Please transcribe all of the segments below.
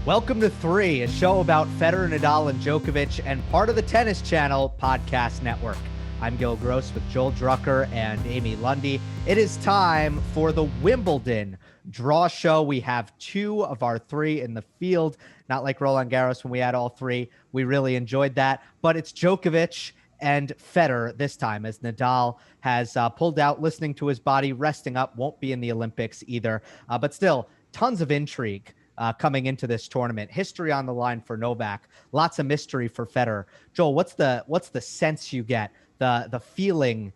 Welcome to Three, a show about Federer, Nadal, and Djokovic, and part of the Tennis Channel podcast network. I'm Gill with Joel Drucker and Amy Lundy. It is time for the Wimbledon draw show. We have two of our three in the field, not like Roland Garros when we had all three. We really enjoyed that, but it's Djokovic and Federer this time, as Nadal has pulled out, listening to his body, resting up, won't be in the Olympics either, but still tons of intrigue coming into this tournament. History on the line for Novak. Lots of mystery for Federer. Joel, what's the sense you get, the feeling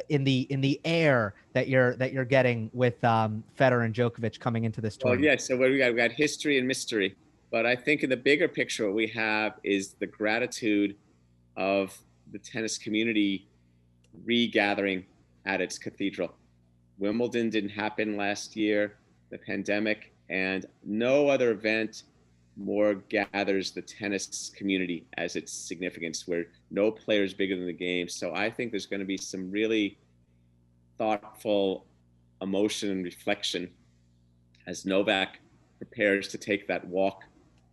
in the air that you're getting with Federer and Djokovic coming into this tournament? Well, yeah. So what we got history and mystery, but I think in the bigger picture, what we have is the gratitude of the tennis community regathering at its cathedral. Wimbledon didn't happen last year, the pandemic. And no other event more gathers the tennis community as its significance, where no player is bigger than the game. So I think there's going to be some really thoughtful emotion and reflection as Novak prepares to take that walk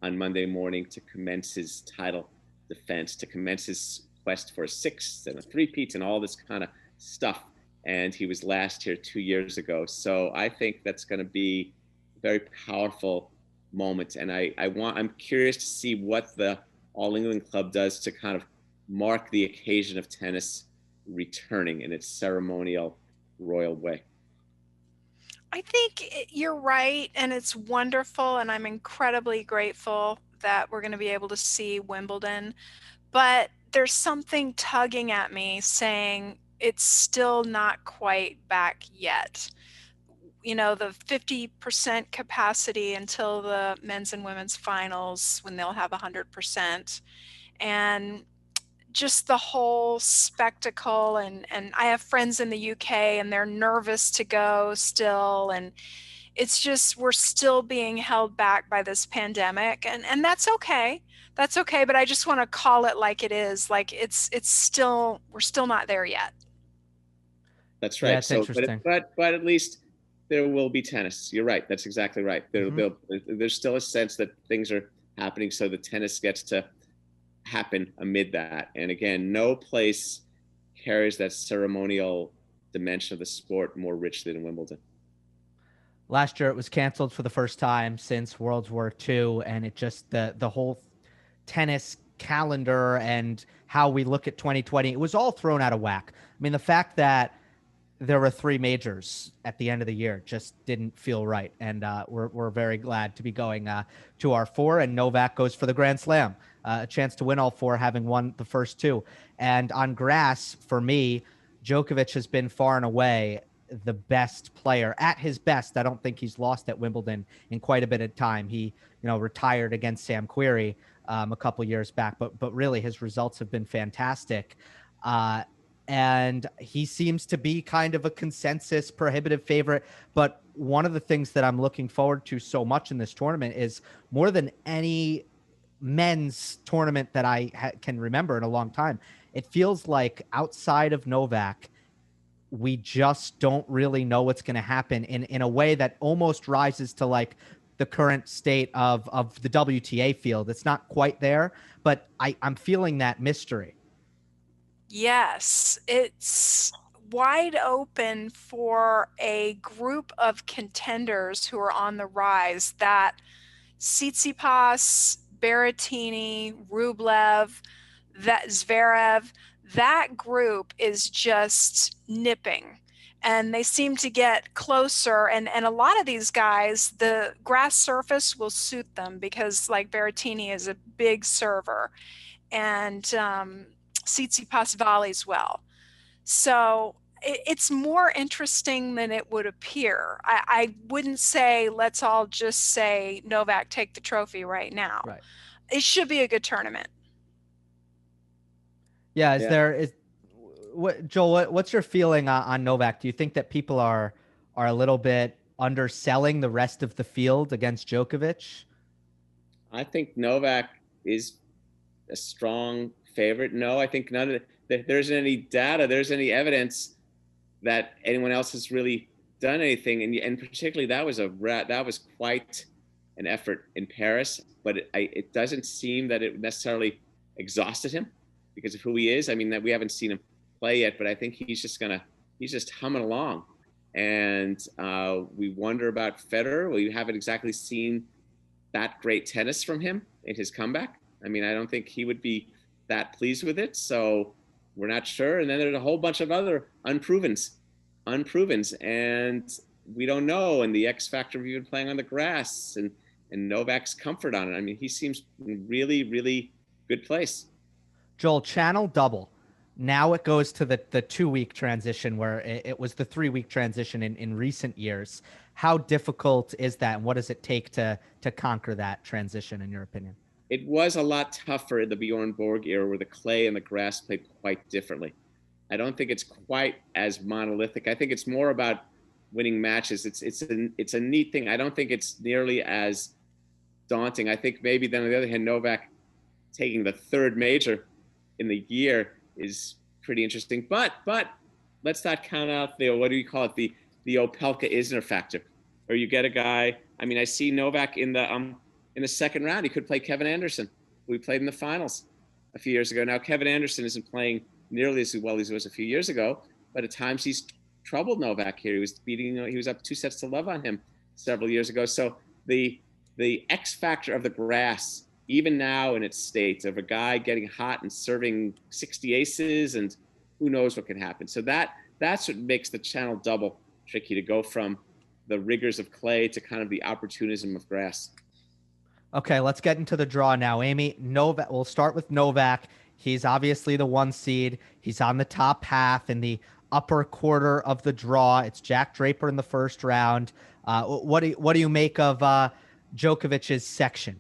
on Monday morning to commence his title defense, to commence his quest for a sixth and a three-peat and all this kind of stuff. And he was last here 2 years ago. So I think that's going to be very powerful moment, and I'm curious to see what the All England Club does to kind of mark the occasion of tennis returning in its ceremonial royal way. I think you're right, and it's wonderful, and I'm incredibly grateful that we're going to be able to see Wimbledon, but there's something tugging at me saying it's still not quite back yet. You know, the 50% capacity until the men's and women's finals when they'll have 100%. And just the whole spectacle. And I have friends in the UK and they're nervous to go still. And it's just, we're still being held back by this pandemic. And that's okay. That's okay. But I just want to call it like it is. Like it's still, we're still not there yet. That's right. Yeah, that's interesting. But at least there will be tennis. You're right. That's exactly right. There's still a sense that things are happening, so the tennis gets to happen amid that. And again, no place carries that ceremonial dimension of the sport more richly than Wimbledon. Last year, it was canceled for the first time since World War II, and it just the whole tennis calendar and how we look at 2020, it was all thrown out of whack. I mean, the fact that there were three majors at the end of the year just didn't feel right. And we're very glad to be going to our four, and Novak goes for the Grand Slam, a chance to win all four, having won the first two. And on grass, for me, Djokovic has been far and away the best player at his best. I don't think he's lost at Wimbledon in quite a bit of time. He, retired against Sam Querrey a couple years back, but really his results have been fantastic. And he seems to be kind of a consensus prohibitive favorite. But one of the things that I'm looking forward to so much in this tournament is, more than any men's tournament that I can remember in a long time, it feels like outside of Novak, we just don't really know what's going to happen in a way that almost rises to like the current state of the WTA field. It's not quite there, but I'm feeling that mystery. Yes, it's wide open for a group of contenders who are on the rise. That Tsitsipas, Berrettini, Rublev, that Zverev, that group is just nipping. And they seem to get closer. And a lot of these guys, the grass surface will suit them because, like, Berrettini is a big server. And Tsitsipas volleys well. So it's more interesting than it would appear. I wouldn't say let's all just say Novak take the trophy right now. Right. It should be a good tournament. Yeah. Joel, what's your feeling on Novak? Do you think that people are a little bit underselling the rest of the field against Djokovic? I think Novak is a strong favorite. No, I think none of there's any data, there's any evidence that anyone else has really done anything, and particularly that was quite an effort in Paris, but it doesn't seem that it necessarily exhausted him because of who he is. I mean, that we haven't seen him play yet, but I think he's just humming along. And we wonder about Federer. We haven't exactly seen that great tennis from him in his comeback. I mean, I don't think he would be that pleased with it. So we're not sure. And then there's a whole bunch of other unprovens, and we don't know. And the X factor of even playing on the grass and Novak's comfort on it. I mean, he seems in really, really good place. Joel, channel double. Now it goes to the 2-week transition where it was the 3-week transition in recent years. How difficult is that, and what does it take to conquer that transition, in your opinion? It was a lot tougher in the Bjorn Borg era where the clay and the grass played quite differently. I don't think it's quite as monolithic. I think it's more about winning matches. It's a neat thing. I don't think it's nearly as daunting. I think maybe then on the other hand, Novak taking the third major in the year is pretty interesting. But let's not count out the, what do you call it, the Opelka Isner factor, where you get a guy. I mean, I see Novak in the second round. He could play Kevin Anderson, who we played in the finals a few years ago. Now Kevin Anderson isn't playing nearly as well as he was a few years ago, but at times he's troubled Novak here. He was up 2-0 on him several years ago. So the X factor of the grass, even now in its state, of a guy getting hot and serving 60 aces, and who knows what can happen. So that's what makes the channel double tricky, to go from the rigors of clay to kind of the opportunism of grass. Okay, let's get into the draw now. Amy, Novak. We'll start with Novak. He's obviously the 1 seed. He's on the top half in the upper quarter of the draw. It's Jack Draper in the first round. What do you make of Djokovic's section?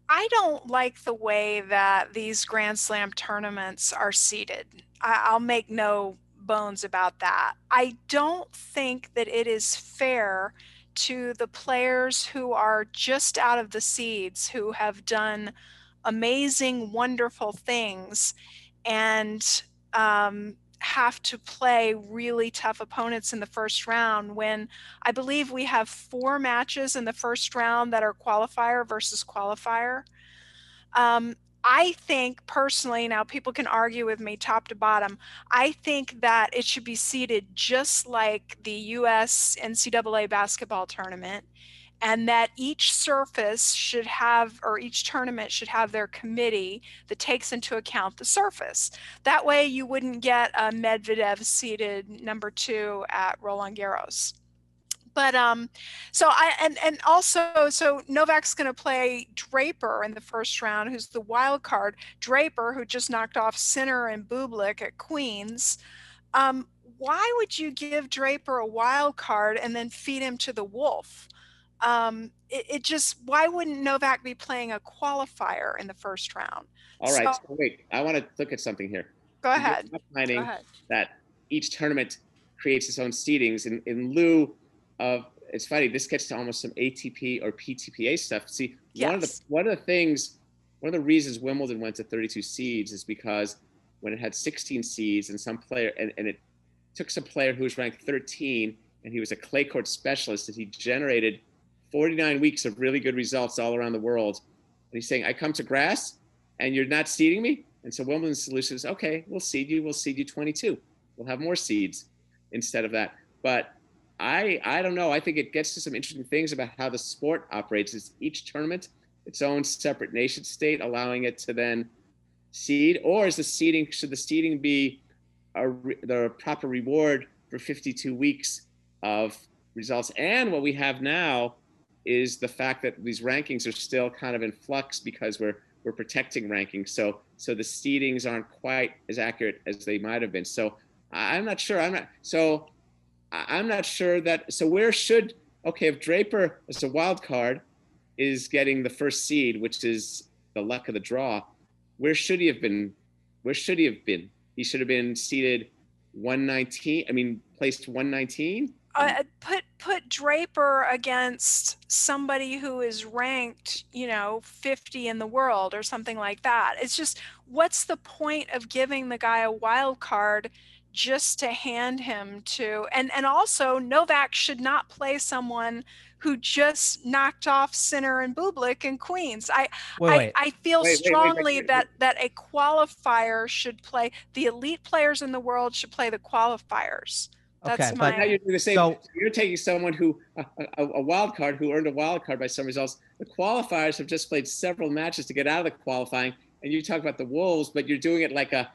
I don't like the way that these Grand Slam tournaments are seeded. I'll make no bones about that. I don't think that it is fair to the players who are just out of the seeds, who have done amazing, wonderful things, and have to play really tough opponents in the first round, when I believe we have 4 matches in the first round that are qualifier versus qualifier. I think personally, now people can argue with me top to bottom, I think that it should be seeded just like the US NCAA basketball tournament, and that each surface should have, or each tournament should have, their committee that takes into account the surface. That way you wouldn't get a Medvedev seated number 2 at Roland Garros. But so Novak's going to play Draper in the first round, who's the wild card. Draper, who just knocked off Sinner and Bublik at Queens. Why would you give Draper a wild card and then feed him to the wolf? Why wouldn't Novak be playing a qualifier in the first round? All right, so wait, I want to look at something here. Go ahead. Finding that each tournament creates its own seedings in lieu of, it's funny, this gets to almost some ATP or PTPA stuff. See, yes. one of the reasons Wimbledon went to 32 seeds is because when it had 16 seeds and some player, and it took some player who was ranked 13, and he was a clay court specialist, that he generated 49 weeks of really good results all around the world. And he's saying, I come to grass and you're not seeding me? And so Wimbledon's solution is, okay, we'll seed you 22. We'll have more seeds instead of that. But I don't know. I think it gets to some interesting things about how the sport operates. Is each tournament its own separate nation state, allowing it to then seed, or should the seeding be the proper reward for 52 weeks of results? And what we have now is the fact that these rankings are still kind of in flux because we're protecting rankings. So the seedings aren't quite as accurate as they might have been. So I'm not sure. I'm not sure that. So if Draper as a wild card is getting the first seed, which is the luck of the draw, where should he have been? He should have been seeded 119. I mean, placed 119. Put Draper against somebody who is ranked, 50 in the world or something like that. It's just, what's the point of giving the guy a wild card just to hand him to, and also Novak should not play someone who just knocked off Sinner and Bublik and Queens. I feel strongly that a qualifier should play, the elite players in the world should play the qualifiers. That's okay, my. But now you're doing the same. So you're taking someone who a wild card who earned a wild card by some results. The qualifiers have just played several matches to get out of the qualifying, and you talk about the Wolves, but you're doing it like a.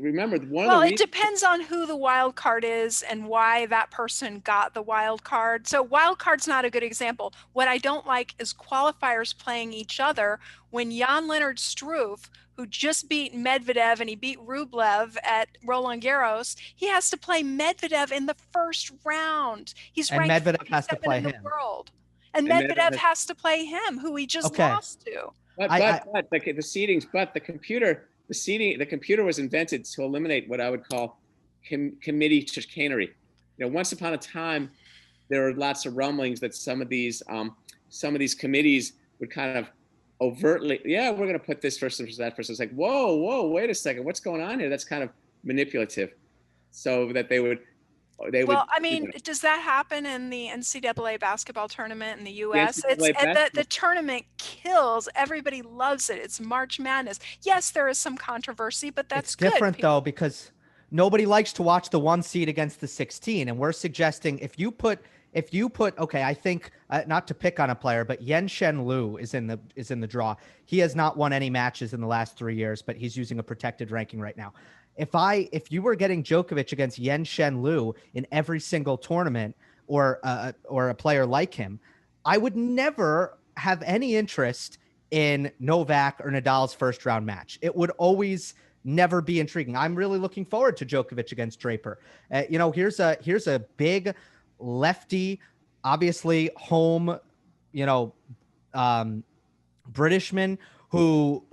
Remember, well, it depends on who the wild card is and why that person got the wild card. So wild card's not a good example. What I don't like is qualifiers playing each other when Jan-Lennard Struff, who just beat Medvedev and he beat Rublev at Roland Garros, he has to play Medvedev in the first round. He's ranked Medvedev has to play in the him. world. And Medvedev has to play him, who he just lost to. But the seedings, but the computer. The computer was invented to eliminate what I would call committee chicanery. Once upon a time, there were lots of rumblings that some of these committees would kind of overtly, we're going to put this person versus that person. It's like, whoa, wait a second, what's going on here? That's kind of manipulative, so that they would. Well, I mean, does that happen in the NCAA basketball tournament in the U.S.? The tournament kills. Everybody loves it. It's March Madness. Yes, there is some controversy, but that's good. It's different though, because nobody likes to watch the 1 seed against the 16, and we're suggesting if you put okay, I think not to pick on a player, but Yen-Shen Liu is in the draw. He has not won any matches in the last 3 years, but he's using a protected ranking right now. If you were getting Djokovic against Yen-Shen Liu in every single tournament, or a player like him, I would never have any interest in Novak or Nadal's first round match. It would always never be intriguing. I'm really looking forward to Djokovic against Draper. Here's a big lefty, obviously home, Britishman who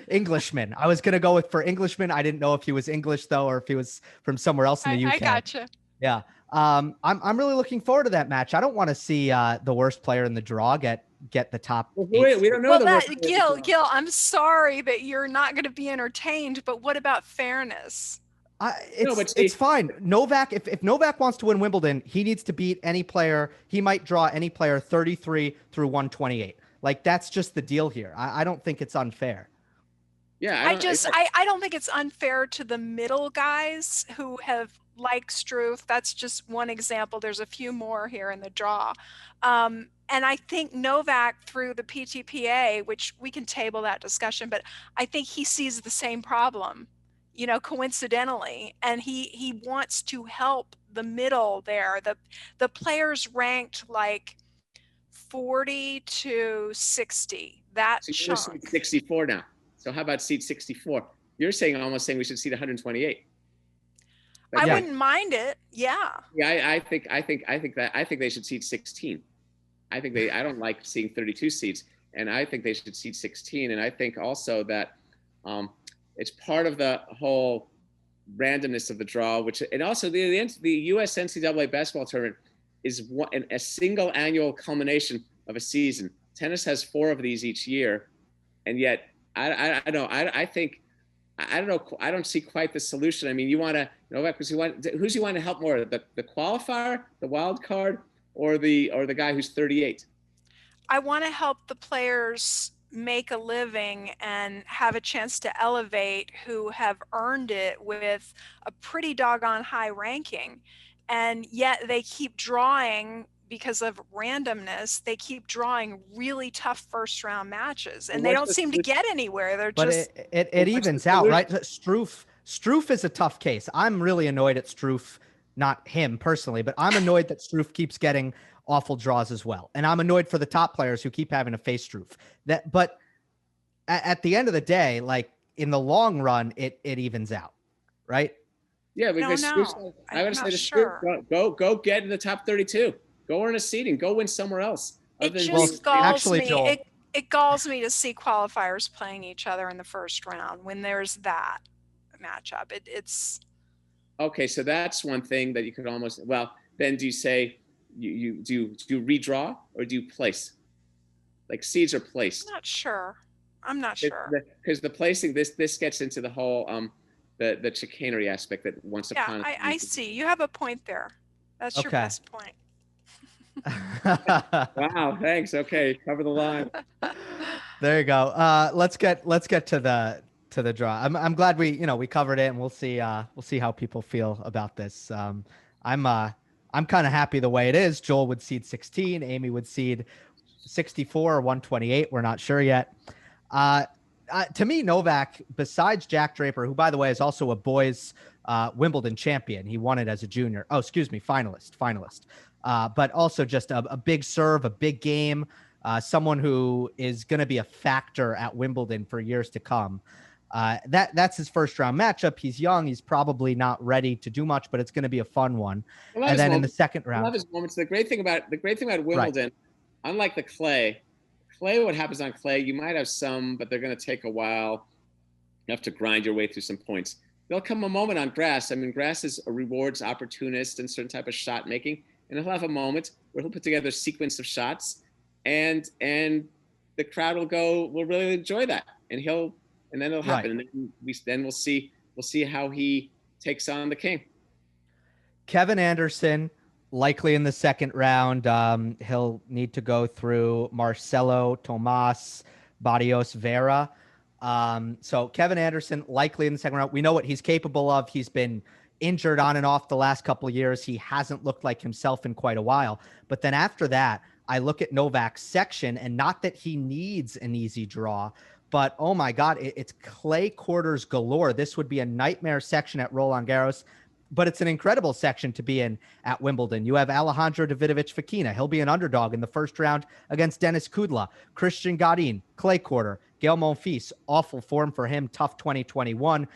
Englishman. I was gonna go for Englishman. I didn't know if he was English though, or if he was from somewhere else in the UK. I gotcha. Yeah. I'm really looking forward to that match. I don't want to see the worst player in the draw get the top. Wait, we don't know. Gill, I'm sorry that you're not going to be entertained, but what about fairness? It's fine. Novak, if Novak wants to win Wimbledon, he needs to beat any player. He might draw any player 33 through 128. Like, that's just the deal here. I don't think it's unfair. Yeah, I don't think it's unfair to the middle guys who have, like Struff. That's just one example. There's a few more here in the draw. And I think Novak, through the PTPA, which we can table that discussion, but I think he sees the same problem, coincidentally, and he wants to help the middle there. The players ranked like 40 to 60. That chunk. Seed 64 now. So how about seed 64? You're almost saying we should seed 128. I wouldn't mind it. Yeah. Yeah, I think they should seed 16. I don't like seeing 32 seeds, and I think they should seed 16. And I think also that it's part of the whole randomness of the draw, and also the U.S. NCAA basketball tournament is a single annual culmination of a season. Tennis has 4 of these each year, and yet I don't see quite the solution. I mean, you want to Novak, who's you want to help more, the qualifier, the wild card, or the guy who's 38? I want to help the players make a living and have a chance to elevate who have earned it with a pretty doggone high ranking. And yet they keep drawing, because of randomness, they keep drawing really tough first round matches, and they don't seem to get anywhere. It evens out, right? Struff is a tough case. I'm really annoyed at Struff, not him personally, but I'm annoyed that Struff keeps getting awful draws as well. And I'm annoyed for the top players who keep having to face Struff. But at the end of the day, like, in the long run, it evens out, right? Yeah, because I would say to Struff, go get in the top 32. Go earn a seeding. Go win somewhere else. It just galls me. It galls me to see qualifiers playing each other in the first round when there's that matchup. It's okay. So that's one thing that you could almost. Well, then do you say you do you redraw, or do you place? Like, seeds are placed? I'm not sure. I'm not sure. Because the placing, this gets into the whole the chicanery aspect that once Yeah, upon. I see. You have a point there. That's your Okay. best point. Wow, thanks. Okay, cover the line. There you go. Let's get to the draw. I'm glad we covered it, and we'll see how people feel about this. I'm kind of happy the way it is. Joel would seed 16, Amy would seed 64 or 128. We're not sure yet. To me, Novak, besides Jack Draper, who by the way is also a boys Wimbledon champion, he won it as a junior. Oh, excuse me, finalist. But also just a big serve, a big game. Someone who is going to be a factor at Wimbledon for years to come. That's his first round matchup. He's young. He's probably not ready to do much, but it's going to be a fun one. And then in the second round, I love his moments. The great thing about Wimbledon, right, unlike the clay, what happens on clay, you might have some, but they're going to take a while. You have to grind your way through some points. There'll come a moment on grass. I mean, grass is a rewards opportunist and certain type of shot making, and he'll have a moment where he'll put together a sequence of shots, and the crowd will really enjoy that, and then it'll happen, right, and then we'll see how he takes on the king. Kevin Anderson, likely in the second round. He'll need to go through Marcelo, Tomas, Barrios, Vera. So Kevin Anderson, likely in the second round. We know what he's capable of. He's been injured on and off the last couple of years. He hasn't looked like himself in quite a while. But then after that, I look at Novak's section, and not that he needs an easy draw, but oh my God, it's clay quarters galore. This would be a nightmare section at Roland Garros, but it's an incredible section to be in at Wimbledon. You have Alejandro Davidovich Fokina. He'll be an underdog in the first round against Denis Kudla. Christian Garin, clay quarter. Gael Monfils, awful form for him, tough 2021.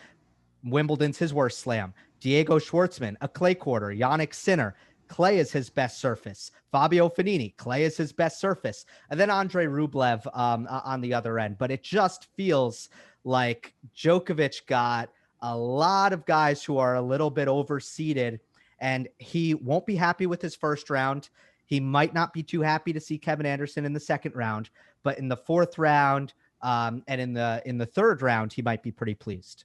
Wimbledon's his worst slam. Diego Schwartzman, a clay quarter. Yannick Sinner, clay is his best surface. Fabio Fognini, clay is his best surface. And then Andrei Rublev on the other end. But it just feels like Djokovic got a lot of guys who are a little bit overseeded, and he won't be happy with his first round. He might not be too happy to see Kevin Anderson in the second round, but in the fourth round and in the third round, he might be pretty pleased.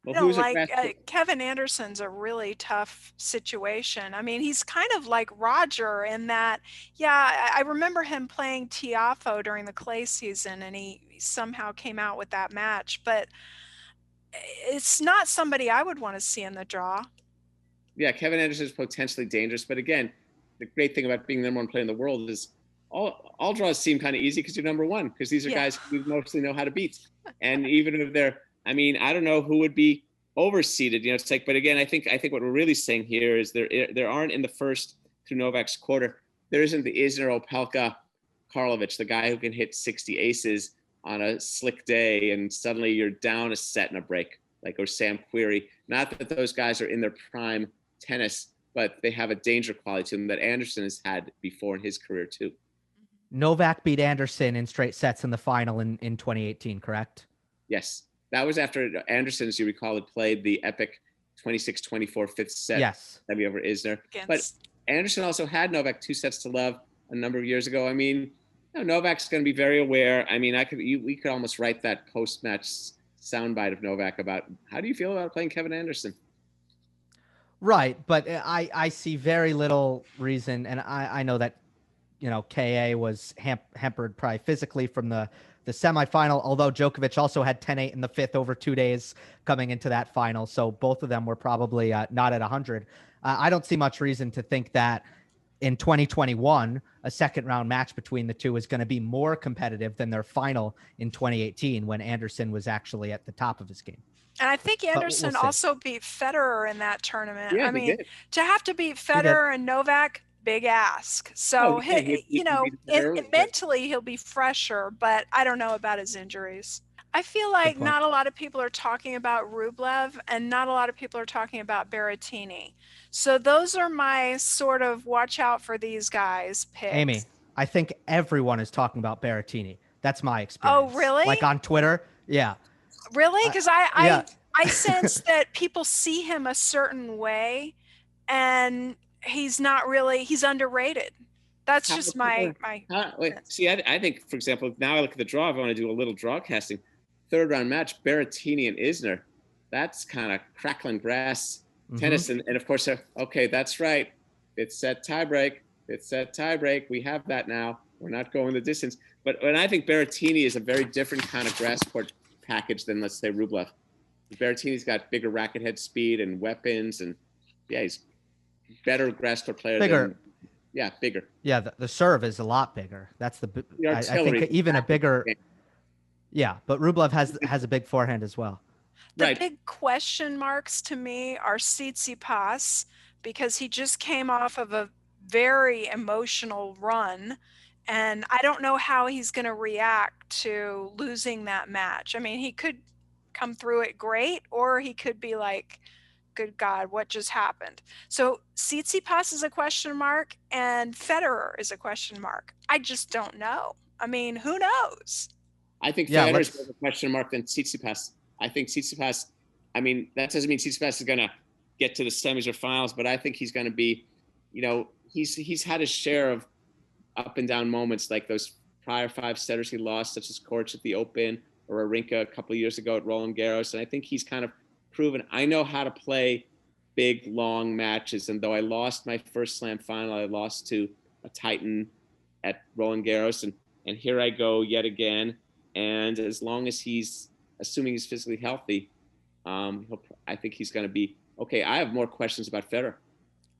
Well, Kevin Anderson's a really tough situation. I mean, he's kind of like Roger in that, yeah, I remember him playing Tiafoe during the clay season, and he somehow came out with that match, but it's not somebody I would want to see in the draw. Yeah, Kevin Anderson is potentially dangerous, but again, the great thing about being the number one player in the world is all draws seem kind of easy because you're number one, because these are guys who mostly know how to beat. And even if they're, I mean, I don't know who would be overseeded, it's like, but again, I think what we're really saying here is there aren't in the first through Novak's quarter, there isn't the Isner, Opelka, Karlovic, the guy who can hit 60 aces on a slick day and suddenly you're down a set and a break, or Sam Querrey. Not that those guys are in their prime tennis, but they have a danger quality to them that Anderson has had before in his career too. Novak beat Anderson in straight sets in the final in 2018, correct? Yes. That was after Anderson, as you recall, had played the epic 26-24 fifth set. Yes. Over Isner. But Anderson also had Novak 2 sets to love a number of years ago. I mean, Novak's going to be very aware. I mean, we could almost write that post-match soundbite of Novak about how do you feel about playing Kevin Anderson? Right, but I see very little reason, and I know that KA was hampered probably physically from the semifinal, although Djokovic also had 10-8 in the fifth over 2 days coming into that final. So both of them were probably not at 100. I don't see much reason to think that in 2021, a second round match between the two is going to be more competitive than their final in 2018 when Anderson was actually at the top of his game. And I think Anderson also beat Federer in that tournament. Yeah, I mean, to have to beat Federer and Novak, big ask. So, mentally he'll be fresher, but I don't know about his injuries. I feel like not a lot of people are talking about Rublev and not a lot of people are talking about Berrettini. So those are my sort of watch out for these guys picks. Amy, I think everyone is talking about Berrettini. That's my experience. Oh, really? Like on Twitter? Yeah. Really? Because I sense that people see him a certain way and he's underrated. That's How, just my wait, see, I think, for example, now I look at the draw. If I want to do a little draw casting, third round match, Berrettini and Isner. That's kind of crackling grass tennis. And of course, okay, that's right. It's set tiebreak. It's set tiebreak. We have that now. We're not going the distance. But I think Berrettini is a very different kind of grass court package than, let's say, Rublev. Berrettini's got bigger racket head speed and weapons, and yeah, he's better grass court player. Bigger. Bigger. Yeah, the serve is a lot bigger. That's the I think even a bigger. Yeah, but Rublev has a big forehand as well. The big question marks to me are Tsitsipas, because he just came off of a very emotional run, and I don't know how he's going to react to losing that match. I mean, he could come through it great, or he could be like, good God, what just happened? So Tsitsipas is a question mark, and Federer is a question mark. I just don't know. I mean, who knows? I think Federer's more of a question mark than Tsitsipas. I think Tsitsipas, I mean, that doesn't mean Tsitsipas is going to get to the semis or finals, but I think he's going to be, he's had his share of up and down moments, like those prior 5 setters he lost, such as Korch at the Open or Arinka a couple of years ago at Roland Garros. And I think he's kind of proven, I know how to play big, long matches. And though I lost my first slam final, I lost to a Titan at Roland Garros. And here I go yet again. And as long as he's, assuming he's physically healthy, I think he's going to be okay. I have more questions about Federer.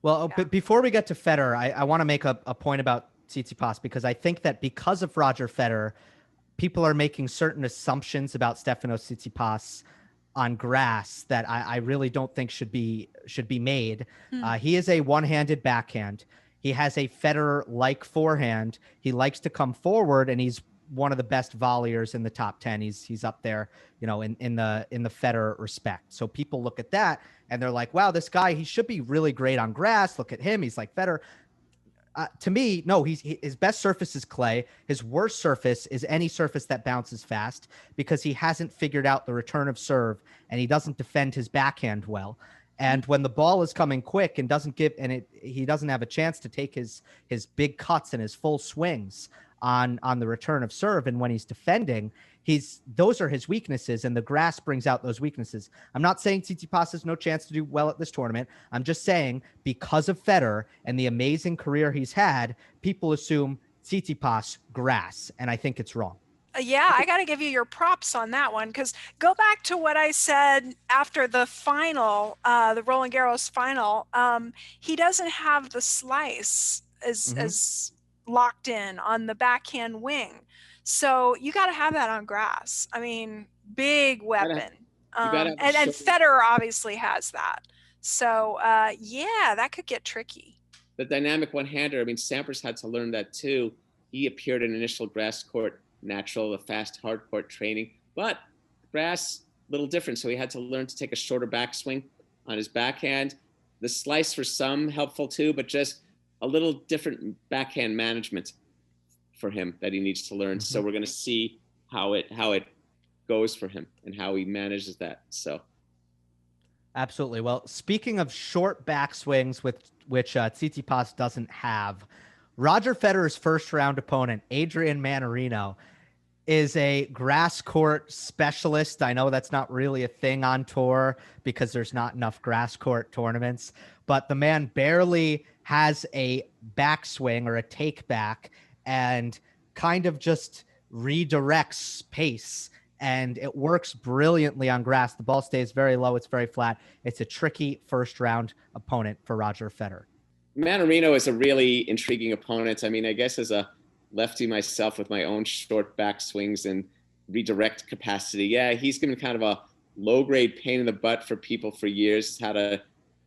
Well, but before we get to Federer, I want to make a point about Tsitsipas, because I think that because of Roger Federer, people are making certain assumptions about Stefanos Tsitsipas on grass that I really don't think should be made. He is a one-handed backhand. He has a Federer-like forehand. He likes to come forward, and he's one of the best volleyers in the top 10. He's up there, in the Federer respect. So people look at that and they're like, wow, this guy, he should be really great on grass. Look at him. He's like Federer. To me, no, his best surface is clay. His worst surface is any surface that bounces fast, because he hasn't figured out the return of serve, and he doesn't defend his backhand well. And when the ball is coming quick and he doesn't have a chance to take his big cuts and his full swings on the return of serve, and when he's defending, those are his weaknesses, and the grass brings out those weaknesses. I'm not saying Tsitsipas has no chance to do well at this tournament. I'm just saying, because of Federer and the amazing career he's had, people assume Tsitsipas grass, and I think it's wrong. Yeah, I got to give you your props on that one, because go back to what I said after the final, the Roland Garros final. He doesn't have the slice as locked in on the backhand wing. So you got to have that on grass. I mean, big weapon. And Federer obviously has that. So, yeah, that could get tricky. The dynamic one-hander, I mean, Sampras had to learn that too. He appeared in initial grass court natural, the fast hard court training, but grass, a little different. So he had to learn to take a shorter backswing on his backhand. The slice for some helpful too, but just a little different backhand management for him that he needs to learn. So we're going to see how it goes for him and how he manages that. So absolutely. Well, speaking of short backswings, which Tsitsipas doesn't have, Roger Federer's first round opponent, Adrian Mannarino, is a grass court specialist. I know that's not really a thing on tour because there's not enough grass court tournaments, but the man barely has a backswing or a take back and kind of just redirects pace, and it works brilliantly on grass. The ball stays very low. It's very flat. It's a tricky first round opponent for Roger Federer. Mannarino is a really intriguing opponent. I mean, I guess as a lefty myself with my own short back swings and redirect capacity, yeah, he's been kind of a low-grade pain in the butt for people for years. Had an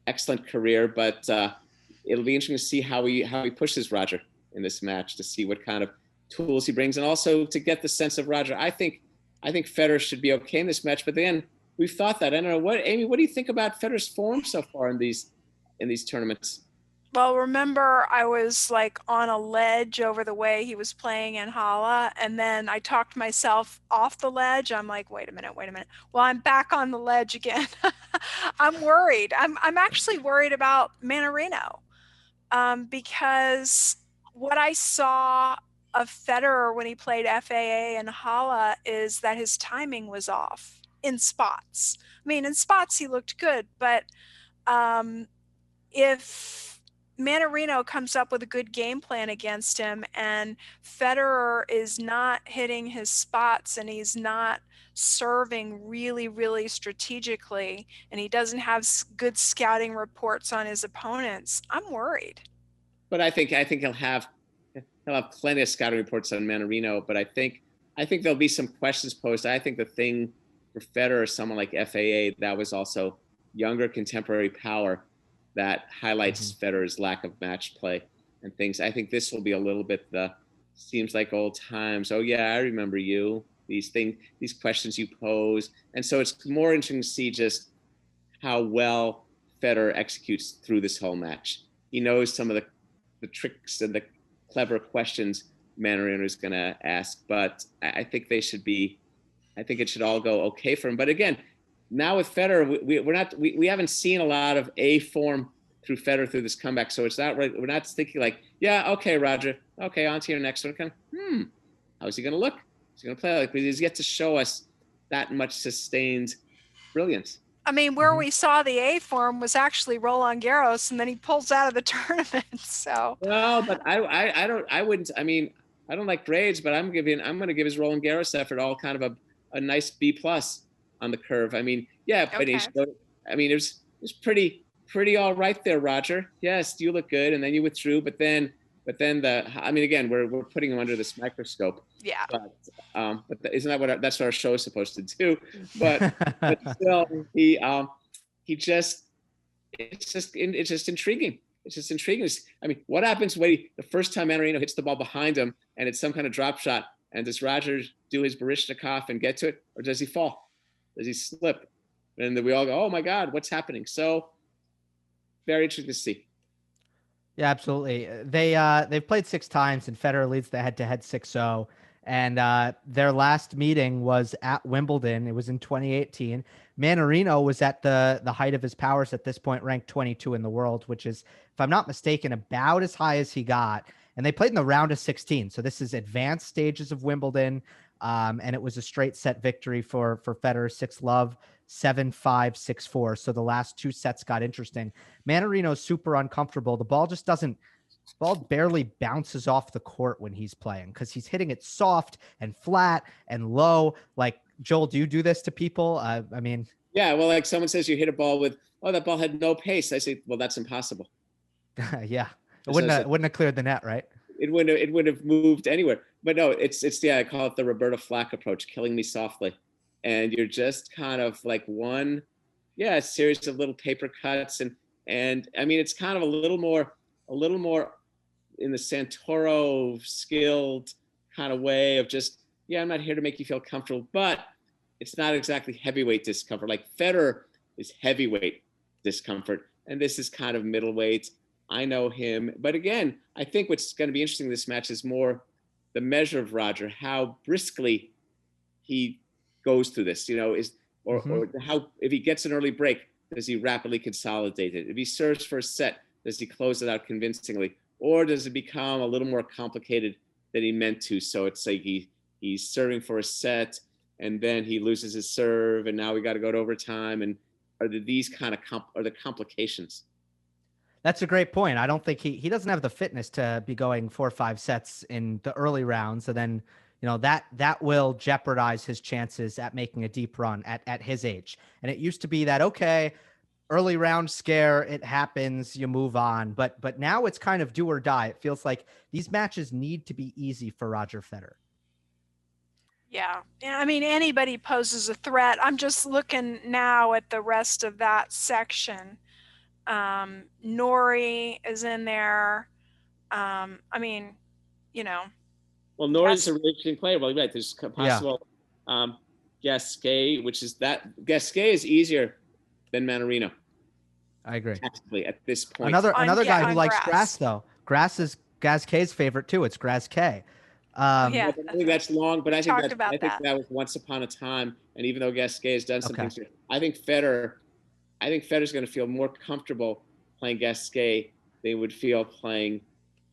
excellent career, but it'll be interesting to see how he pushes Roger in this match, to see what kind of tools he brings, and also to get the sense of Roger. I think Federer should be okay in this match, but then we've thought that. I don't know, Amy, what do you think about Federer's form so far in these tournaments? Well, remember, I was like on a ledge over the way he was playing in Halle, and then I talked myself off the ledge. I'm like, wait a minute. Well, I'm back on the ledge again. I'm worried. I'm actually worried about Mannarino, because what I saw of Federer when he played FAA and Hala is that his timing was off in spots. I mean, in spots he looked good, but if Mannarino comes up with a good game plan against him and Federer is not hitting his spots and he's not serving really, really strategically, and he doesn't have good scouting reports on his opponents, I'm worried. But I think he'll have plenty of scouting reports on Mannarino. But I think there'll be some questions posed. I think the thing for Federer, someone like FAA, that was also younger contemporary power that highlights Federer's lack of match play and things. I think this will be a little bit the seems like old times. Oh yeah, I remember you. These questions you pose, and so it's more interesting to see just how well Federer executes through this whole match. He knows some of the tricks and the clever questions Mannarino is going to ask, but I think they should be. I think it should all go okay for him. But again, now with Federer, we haven't seen a lot of A form through Federer through this comeback, so it's not right. We're not thinking like, yeah, okay, Roger, okay, on to your next one. Kind of, how is he going to look? Is he going to play like? He's yet to show us that much sustained brilliance. I mean, where we saw the A form was actually Roland Garros, and then he pulls out of the tournament. So well, but I wouldn't. I mean, I don't like grades, but I'm going to give his Roland Garros effort all kind of a nice B+ on the curve. I mean, yeah, but okay. it was pretty all right there, Roger. Yes, you look good, and then you withdrew, but then again, we're putting him under this microscope. Yeah. But isn't that that's what our show is supposed to do? But still, it's just intriguing. It's just intriguing. I mean, what happens when the first time Mannarino hits the ball behind him and it's some kind of drop shot, and does Roger do his Baryshnikov and get to it, or does he fall? Does he slip? And then we all go, oh my God, what's happening? So very interesting to see. Yeah, absolutely. They've played 6 times, and Federer leads the head-to-head 6-0. And their last meeting was at Wimbledon. It was in 2018. Mannarino was at the height of his powers at this point, ranked 22 in the world, which is, if I'm not mistaken, about as high as he got. And they played in the round of 16. So this is advanced stages of Wimbledon. And it was a straight set victory for Federer, 6-love, 7-5, 6-4. So the last 2 sets got interesting. Mannarino's super uncomfortable. The ball just ball barely bounces off the court when he's playing because he's hitting it soft and flat and low. Like, Joel, do you do this to people? I mean, yeah, well, like someone says you hit a ball with, oh, that ball had no pace. I say, well, that's impossible. Yeah, it wouldn't have cleared the net, right? It wouldn't have moved anywhere. But no, it's I call it the Roberta Flack approach, killing me softly. And you're just kind of like a series of little paper cuts. And I mean, it's kind of a little more in the Santoro skilled kind of way of just, I'm not here to make you feel comfortable, but it's not exactly heavyweight discomfort. Like Federer is heavyweight discomfort, and this is kind of middleweight. I know him. But again, I think what's going to be interesting in this match is more the measure of Roger, how briskly he goes through this, or how, if he gets an early break, does he rapidly consolidate it? If he serves for a set, does he close it out convincingly? Or does it become a little more complicated than he meant to? So it's like he's serving for a set, and then he loses his serve, and now we got to go to overtime. And are these kind of are the complications? That's a great point. I don't think he doesn't have the fitness to be going 4 or 5 sets in the early rounds, and then that will jeopardize his chances at making a deep run at his age. And it used to be that, okay, early round scare, it happens, you move on. But now it's kind of do or die. It feels like these matches need to be easy for Roger Federer. Yeah. I mean, anybody poses a threat. I'm just looking now at the rest of that section. Nori is in there. I mean, Well, Nori's a really interesting player. Well, right, there's possible Gasquet, which is Gasquet is easier than Mannarino. I agree. Tactically at this point. Another guy who likes grass, though. Grass is Gasquet's favorite too. It's Grass-K. Yeah, I think that's long, but I think that was once upon a time. And even though Gasquet has done some things here, I think Federer's going to feel more comfortable playing Gasquet than he would feel playing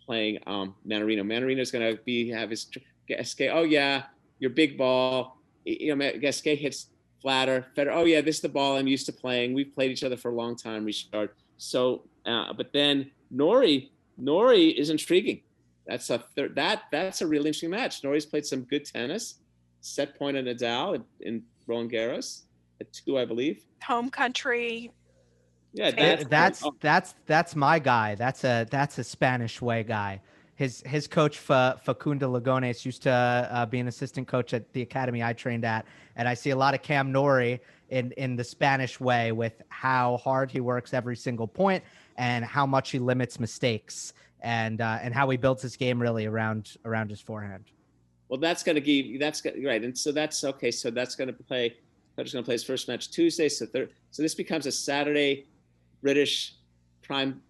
playing Mannarino. Mannarino's going to have his Gasquet. Oh yeah, your big ball. You know, Gasquet hits flatter. Federer. Oh yeah, this is the ball I'm used to playing. We've played each other for a long time, Richard. So, but then Norrie is intriguing. That's a really interesting match. Norrie's played some good tennis. Set point on Nadal in Roland Garros at 2, I believe. Home country. Yeah, that's my guy. That's a Spanish way guy. His coach Facundo Lagones used to be an assistant coach at the academy I trained at, and I see a lot of Cam Norrie in the Spanish way with how hard he works every single point and how much he limits mistakes and how he builds his game really around his forehand. Well, that's right, and so that's okay. So that's going to play. Federer's going to play his first match Tuesday. So this becomes a Saturday British prime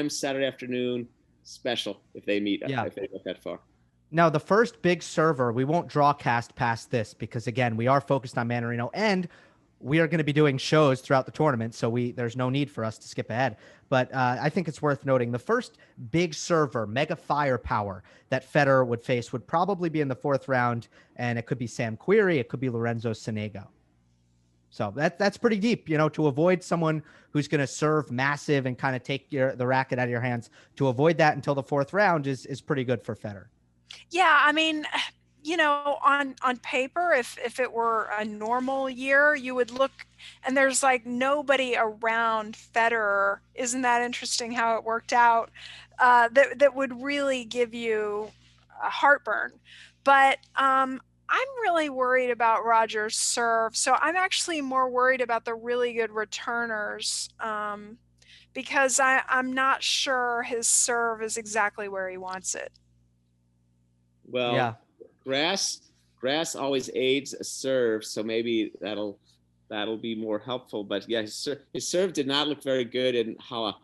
Saturday afternoon special if they meet. Yeah. If they get that far. Now, the first big server, we won't draw cast past this because, again, we are focused on Mannarino and we are going to be doing shows throughout the tournament, so there's no need for us to skip ahead. But I think it's worth noting the first big server, mega firepower that Federer would face would probably be in the 4th round, and it could be Sam Querrey, it could be Lorenzo Sonego. So that's pretty deep, to avoid someone who's going to serve massive and kind of take the racket out of your hands. To avoid that until the 4th round is pretty good for Federer. Yeah, I mean, on paper, if it were a normal year, you would look and there's like nobody around Federer. Isn't that interesting how it worked out? That would really give you a heartburn. But I'm really worried about Roger's serve. So I'm actually more worried about the really good returners because I'm not sure his serve is exactly where he wants it. Well, yeah. Grass always aids a serve, so maybe that'll be more helpful. But yeah, his serve did not look very good in Halle.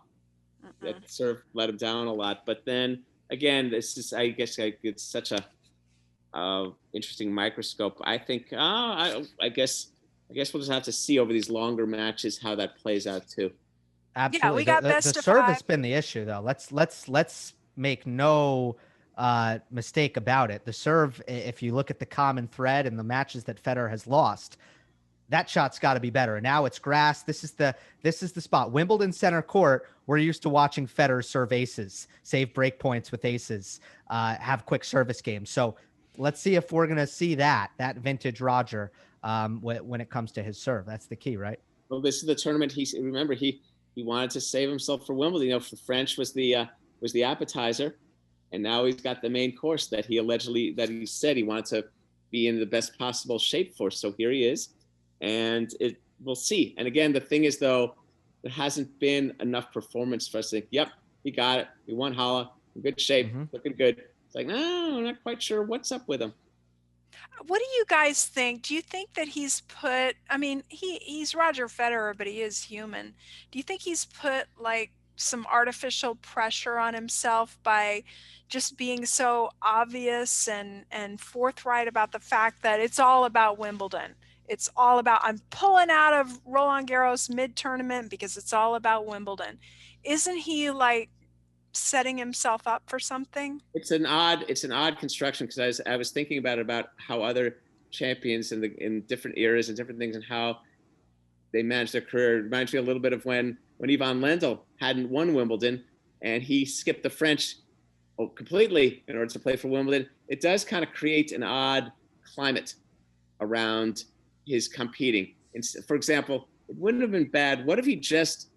That serve let him down a lot. But then again, I guess it's such a interesting microscope. I think I guess we'll just have to see over these longer matches how that plays out too. Absolutely. Yeah, we got the serve has been the issue though. Let's make no mistake about it. The serve, if you look at the common thread in the matches that Federer has lost, that shot's got to be better. And now it's grass. This is the spot. Wimbledon center court. We're used to watching Federer serve aces, save break points with aces, have quick service games. So let's see if we're going to see that vintage Roger when it comes to his serve. That's the key, right? Well, this is the tournament. He wanted to save himself for Wimbledon. The French was the appetizer, and now he's got the main course that he said he wanted to be in the best possible shape for. So here he is, and we'll see. And again, the thing is though, there hasn't been enough performance for us to think, yep, he got it. He won Halle, in good shape, looking good. It's like, no, I'm not quite sure what's up with him. What do you guys think? Do you think that he's Roger Federer, but he is human. Do you think he's put like some artificial pressure on himself by just being so obvious and forthright about the fact that it's all about Wimbledon? It's all about, I'm pulling out of Roland Garros mid-tournament because it's all about Wimbledon. Isn't he like setting himself up for something? It's an odd construction because I was thinking about how other champions in different eras and different things and how they managed their career. It reminds me a little bit of when Ivan Lendl hadn't won Wimbledon and he skipped the French completely in order to play for Wimbledon. It does kind of create an odd climate around his competing. For example, it wouldn't have been bad. What if he just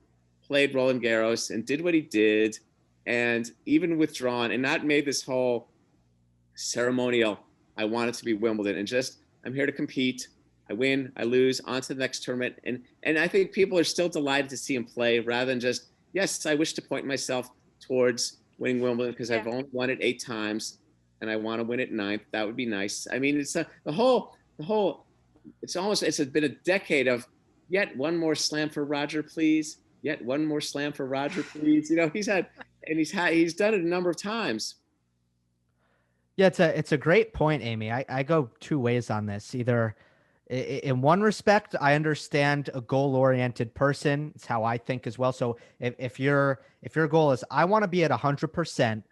played Roland Garros and did what he did and even withdrawn and not made this whole ceremonial, I want it to be Wimbledon, and just, I'm here to compete. I win, I lose, on to the next tournament. And I think people are still delighted to see him play rather than just, yes, I wish to point myself towards winning Wimbledon because I've only won it 8 times and I want to win it 9th. That would be nice. I mean, it's been a decade of yet one more slam for Roger, please. Yet one more slam for Roger, please. He's done it a number of times. Yeah, it's a great point, Amy. I go 2 ways on this. Either in one respect, I understand a goal-oriented person. It's how I think as well. So if your goal is I want to be at 100%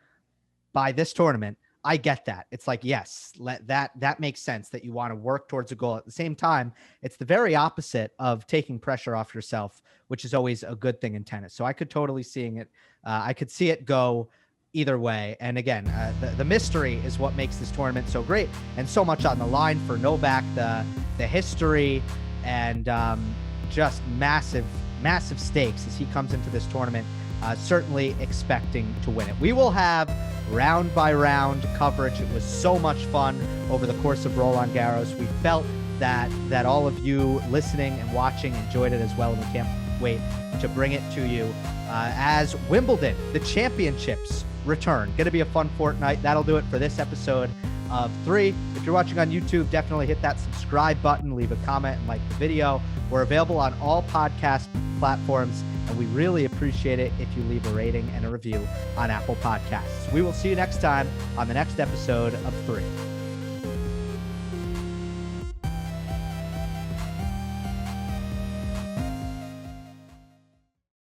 by this tournament, I get that. It's like, yes, that makes sense that you want to work towards a goal. At the same time, it's the very opposite of taking pressure off yourself, which is always a good thing in tennis. So I could totally seeing it. I could see it go either way. And again, the mystery is what makes this tournament so great, and so much on the line for Novak, the history, and just massive stakes as he comes into this tournament, certainly expecting to win it. We will have round by round coverage. It was so much fun over the course of Roland Garros. We felt that all of you listening and watching enjoyed it as well, and we can't wait to bring it to you as Wimbledon, the championships, return. Going to be a fun fortnight. That'll do it for this episode of 3. If you're watching on YouTube, definitely hit that subscribe button, leave a comment, and like the video. We're available on all podcast platforms, and we really appreciate it if you leave a rating and a review on Apple Podcasts. We will see you next time on the next episode of 3.